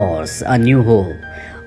Wars a new hope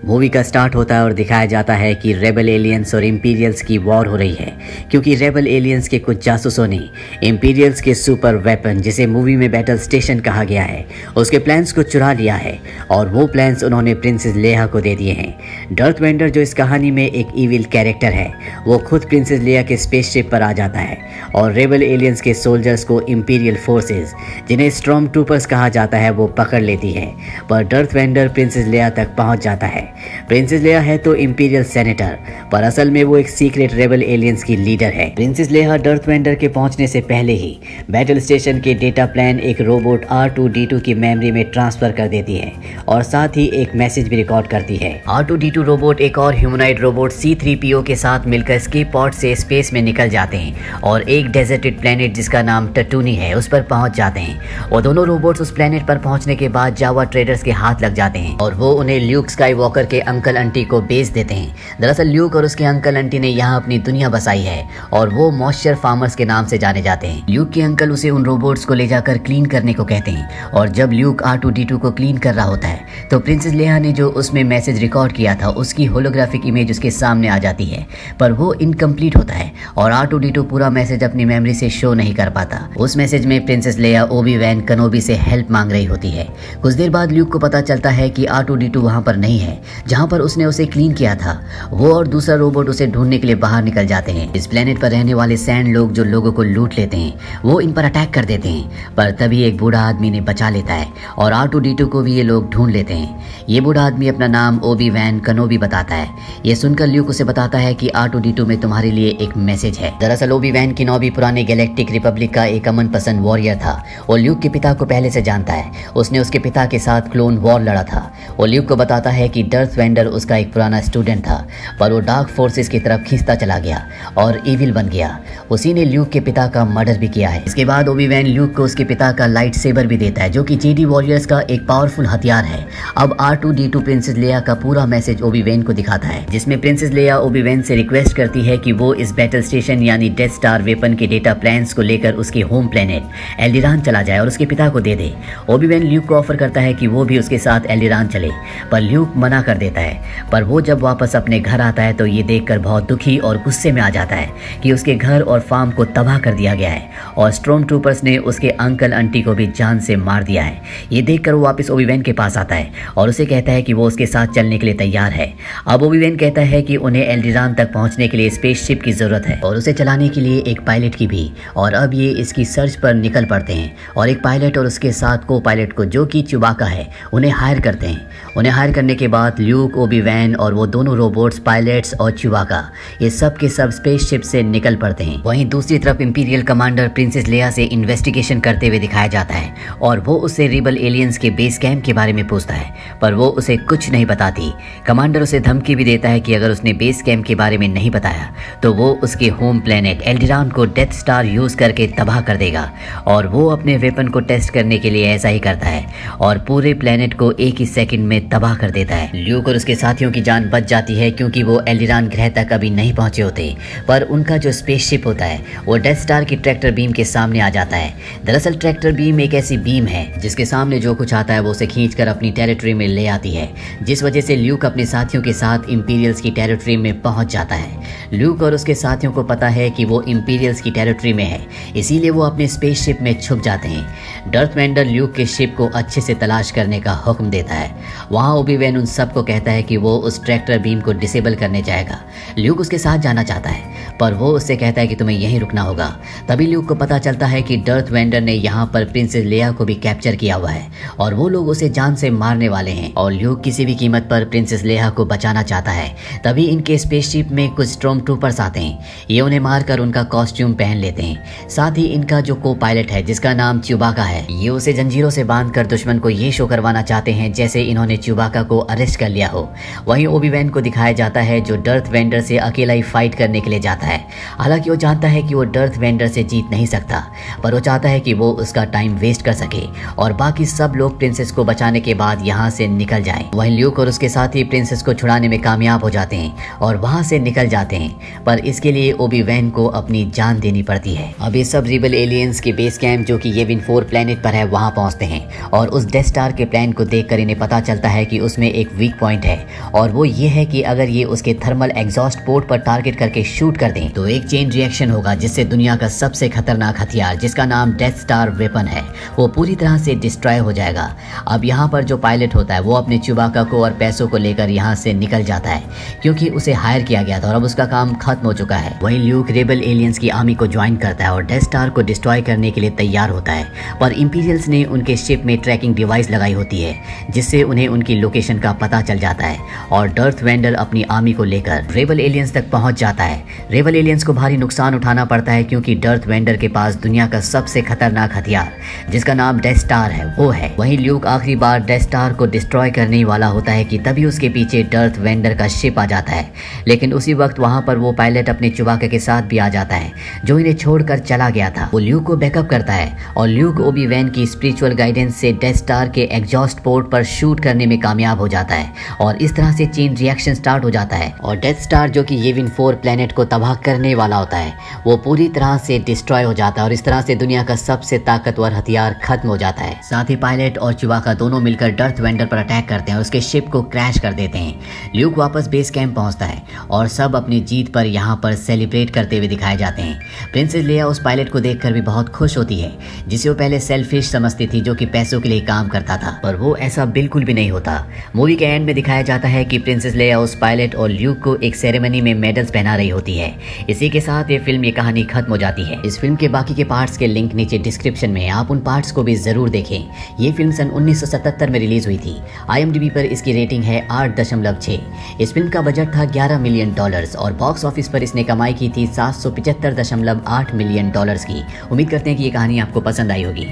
movie का start होता है और दिखाया जाता है कि रेबल एलियंस और इंपीरियल्स की वॉर हो रही है क्योंकि रेबल एलियंस के कुछ जासूसों ने इंपीरियल्स के सुपर वेपन जिसे मूवी में बैटल स्टेशन कहा गया है उसके प्लान्स को चुरा लिया है और वो प्लान्स उन्होंने प्रिंसेस लेया को दे दिए हैं। डर्थ वेंडर जो इस कहानी में एक इविल कैरेक्टर है वो खुद प्रिंसेस लेया के स्पेसशिप पर आ जाता है और रेबल एलियंस के सोल्जर्स को इंपीरियल फोर्सेस जिन्हें स्टॉर्म ट्रूपर्स कहा जाता है वो पकड़ लेती है। पर डर्थ वेंडर प्रिंसेस लेया तक पहुंच जाता है। प्रिंसेस लेया है तो इंपीरियल सेनेटर पर असल में वो एक सीक्रेट रेबल एलियंस की लीडर है। प्रिंसेस लेया डर्थ वेंडर के पहुंचने से पहले ही बैटल स्टेशन के डेटा प्लान एक रोबोट R2-D2 की मेमोरी में ट्रांसफर कर देती है और साथ ही एक मैसेज भी रिकॉर्ड करती है। R2-D2 रोबोट एक और ह्यूमनॉइड रोबोट C-3PO के साथ मिलकर स्केप पॉड से स्पेस में निकल जाते हैं और एक डेजर्टेड प्लेनेट जिसका नाम टटूनी है उस पर पहुंच जाते हैं। और दोनों रोबोट्स उस प्लेनेट पर पहुंचने के बाद जावा ट्रेडर्स के हाथ लग जाते हैं और वो उन्हें ल्यूक स्काईवॉकर के अंकल आंटी को बेच देते हैं। दरअसल ल्यूक और उसके अंकल आंटी ने यहाँ अपनी दुनिया बसाई है और वो मॉइस्चर फार्मर्स के नाम से जाने जाते हैं। ल्यूक के अंकल उसे उन रोबोट्स को ले जाकर क्लीन करने को कहते हैं और जब ल्यूक R2-D2 को क्लीन कर रहा होता है तो प्रिंसेस लेया ने जो उसमें मैसेज रिकॉर्ड किया था उसकी होलोग्राफिक इमेज उसके सामने आ जाती है पर वो इनकम्प्लीट होता है और R2-D2 पूरा मैसेज अपनी मेमोरी से शो नहीं कर पाता। उस मैसेज में प्रिंसेस लेया ओबी-वैन केनोबी से हेल्प मांग रही होती है। कुछ देर बाद ल्यूक को पता चलता है कि R2-D2 वहाँ पर नहीं है जहाँ पर उसने उसे क्लीन किया था। वो और दूसरा रोबोट उसे ढूंढने के लिए बाहर निकल जाते हैं। इस प्लेनेट पर रहने वाले सैंड लोग जो लोगों को लूट लेते हैं वो इन पर अटैक कर देते हैं पर तभी एक बूढ़ा आदमी ने बचा लेता है और R2-D2 को भी ये लोग ढूंढ लेते हैं। ये बूढ़ा आदमी अपना नाम ओबी-वैन केनोबी बताता है। ये सुनकर ल्यूक उसे बताता है कि R2-D2 में तुम्हारे लिए एक मैसेज है। दरअसल ओबी-वैन केनोबी पुराने गैलेक्टिक रिपब्लिक का एक अमन पसंद वॉरियर था और ल्यूक के पिता को पहले से जानता है। उसने उसके पिता के साथ क्लोन वॉर लड़ा था और ल्यूक को बताता है कि डर्थ वेंडर उसका एक पुराना स्टूडेंट था पर वो डार्क फोर्सेस की तरफ खींचता चला गया और इविल बन गया। उसी ने ल्यूक के पिता का मर्डर भी किया है। इसके बाद ओबी-वैन ल्यूक को उसके पिता का लाइट सेबर भी देता है जो कि जेडी वॉरियर्स का एक पावरफुल हथियार है। अब R2-D2 प्रिंसेस लेया का पूरा मैसेज ओबी-वैन को दिखाता है जिसमें प्रिंसेस लेया ओबी-वैन से रिक्वेस्ट करती है कि वो इस बैटल स्टेशन यानी डेथ स्टार वेपन के डेटा प्लान्स को लेकर उसके होम प्लेनेट एल्डिरान चला जाए और उसके पिता को दे दे। ओबी-वैन ल्यूक को ऑफर करता है कि वो भी उसके साथ एल्डिरान चले पर ल्यूक मना कर देता है। पर वो जब वापस अपने घर आता है तो ये देखकर बहुत दुखी और गुस्से में आ जाता है कि उसके घर और फार्म को तबाह कर दिया गया है और स्टॉर्म ट्रूपर्स ने उसके अंकल आंटी को भी जान से मार दिया है। ये देखकर वो वापस ओबी-वैन के पास आता है और उसे कहता है कि वो उसके साथ चलने के लिए तैयार है। अब ओबी-वैन कहता है कि उन्हें एल्डिरान तक पहुंचने के लिए स्पेसशिप की जरूरत है और उसे चलाने के लिए एक पायलट की भी। और अब ये इसकी सर्च पर निकल पड़ते हैं और एक पायलट और उसके साथ को पायलट को जो कि च्यूबाका है उन्हें हायर करते हैं। उन्हें हायर करने के बाद ल्यूक ओबी-वैन और वो दोनों रोबोट्स पायलट्स और च्यूबाका ये सब के सब स्पेसशिप से निकल पड़ते हैं। वहीं दूसरी तरफ इंपीरियल कमांडर प्रिंसेस लेया से इन्वेस्टिगेशन करते हुए दिखाया जाता है और वो उससे रिबल एलियंस के बेस कैंप के बारे में पूछता है पर वो उसे कुछ नहीं बताती। कमांडर उसे धमकी भी देता है कि अगर उसने बेस कैंप के बारे में नहीं बताया तो वो उसके होम प्लेनेट एल्डिरान को डेथ स्टार यूज करके तबाह कर देगा और वो अपने वेपन को टेस्ट करने के लिए ऐसा ही करता है और पूरे प्लेनेट को एक ही सेकंड में तबाह कर देता है। ल्यूक और उसके साथियों की जान बच जाती है क्योंकि वो एल्डिरान ग्रह तक अभी नहीं पहुंचे होते पर उनका जो स्पेसशिप होता है वो डेथ स्टार की ट्रैक्टर बीम के सामने आ जाता है। दरअसल ट्रैक्टर बीम एक ऐसी बीम है जिसके सामने जो कुछ आता है वो उसे खींचकर अपनी टेरिटरी में ले आती है जिस वजह से ल्यूक अपने साथियों के साथ इंपीरियल्स की टेरिटरी में पहुंच जाता है। ल्यूक और उसके साथियों को पता है कि वो इंपीरियल्स की टेरिटरी में है इसीलिए वो अपने स्पेसशिप में छुप जाते हैं। डर्थ वेंडर ल्यूक के शिप को अच्छे से तलाश करने का हुक्म देता है। वहाँ ओबी-वैन उन सबको कहता है कि वो उस ट्रैक्टर बीम को डिसेबल करने जाएगा। ल्यूक उसके साथ जाना चाहता है पर वो उससे कहता है कि तुम्हें यहीं रुकना होगा। तभी ल्यूक को पता चलता है कि डर्थ वेंडर ने यहाँ पर प्रिंसेस लेया को भी कैप्चर किया हुआ है और वो लोग उसे जान से मारने वाले हैं और ल्यूक किसी भी कीमत पर प्रिंसेस लेया को बचाना चाहता है। तभी इनके स्पेसशिप में कुछ स्टॉर्म ट्रूपर्स आते हैं। ये उन्हें मारकर उनका कॉस्ट्यूम पहन लेते हैं। साथ ही इनका जो को पायलट है जिसका नाम च्यूबाका है ये उसे जंजीरों से बांधकर दुश्मन को ये शो करवाना चाहते हैं जैसे इन्होंने च्यूबाका को अरेस्ट कर लिया हो। वहीं ओबी-वैन को दिखाया जाता है जो डर्थ वेंडर से अकेला ही फाइट करने के लिए जाता है। हालांकि वो जानता है कि वो डर्थ वेंडर से जीत नहीं सकता पर वो चाहता है कि वो उसका टाइम वेस्ट कर सके और बाकी सब लोग प्रिंसेस को बचाने के बाद यहाँ से निकल जाएं। वहीं ल्यूक और उसके साथी प्रिंसेस को छुड़ाने में कामयाब हो जाते हैं और वहाँ से निकल जाते हैं, पर इसके लिए ओबी वैन को अपनी जान देनी पड़ती है। अब ये सब रिबल एलियंस के बेस कैंप जो कि येविन 4 प्लेनेट पर है वहाँ पहुँचते हैं और उस डेथ स्टार के प्लान को देखकर इन्हें पता चलता है कि उसमें एक वीक पॉइंट है और वो ये है कि अगर ये उसके थर्मल एग्जॉस्ट पोर्ट पर टारगेट करके शूट कर दें तो एक चेन रिएक्शन होगा जिससे दुनिया का सबसे खतरनाक हथियार, जिसका नाम डेथ स्टार वेपन है, वो पूरी तरह से डिस्ट्रॉय हो जाएगा। अब यहाँ पर जो पायलट होता है वो अपने चुबाका को और पैसों को लेकर यहाँ से निकल जाता है क्योंकि उसे हायर किया गया था और अब उसका काम खत्म हो चुका है। वहीं ल्यूक रेबल एलियंस की आर्मी को ज्वाइन करता है और डेथ स्टार को डिस्ट्रॉय करने के लिए तैयार होता है, पर इंपीरियल्स ने उनके शिप में ट्रैकिंग डिवाइस लगाई होती है जिससे उन्हें उनकी लोकेशन का पता चल जाता है और डर्थ वेंडर अपनी आर्मी को लेकर रेबल एलियंस तक पहुंच जाता है। रेबल एलियंस को भारी नुकसान उठाना पड़ता है क्योंकि डर्थ वेंडर के पास दुनिया का सबसे खतरनाक हथियार, जिसका नाम डेथ स्टार है, वो है। वहीं ल्यूक आखिरी बार डेथ स्टार को डिस्ट्रॉय करने वाला होता है कि तभी उसके पीछे डर्थ वेंडर का शिप आ जाता है, लेकिन उसी वक्त वहां पर वो पायलट अपने चुबाका के साथ भी आ जाता है जो इन्हें छोड़कर चला गया था। वो ल्यूक को बैकअप करता है और ल्यूक ओबी वैन की स्पिरिचुअल गाइडेंस से डेथ स्टार के एग्जॉस्ट पोर्ट पर शूट करने में कामयाब हो जाता है और इस तरह से चेन रिएक्शन स्टार्ट हो जाता है और डेथ स्टार जो कि येविन 4 प्लेनेट को तबाह करने वाला होता है वो पूरी तरह से डिस्ट्रॉय हो जाता है और इस तरह से दुनिया का सबसे ताकतवर हथियार खत्म हो जाता है। साथ ही पायलट और चुबाका दोनों मिलकर डर्थ वेंडर पर अटैक करते हैं और उसके शिप को क्रैश कर देते हैं। ल्यूक वापस बेस कैंप पहुंचता है और सब अपनी जीत पर यहाँ पर सेलिब्रेट करते हुए दिखाए जाते हैं। प्रिंसेस लेया उस पायलट को देखकर भी बहुत खुश होती है जिसे वो पहले सेल्फिश समझती थी, जो कि पैसों के लिए काम करता था, पर वो ऐसा बिल्कुल भी नहीं होता। मूवी के एंड में दिखाया जाता है कि प्रिंसेस लेया उस पायलट और ल्यूक को एक सेरेमनी में मेडल्स पहना रही होती है। इसी के साथ ये फिल्म, ये कहानी खत्म हो जाती है। इस फिल्म के बाकी के पार्ट्स के लिंक नीचे डिस्क्रिप्शन में, आप उन पार्ट्स को भी जरूर देखें। ये फिल्म सन 1977 में रिलीज हुई थी। IMDb पर इसकी रेटिंग है 8.6। इस फिल्म का बजट था $11 मिलियन और बॉक्स ऑफिस पर इसने कमाई की थी $775.8 मिलियन की। उम्मीद करते हैं कि ये कहानी आपको पसंद आई होगी।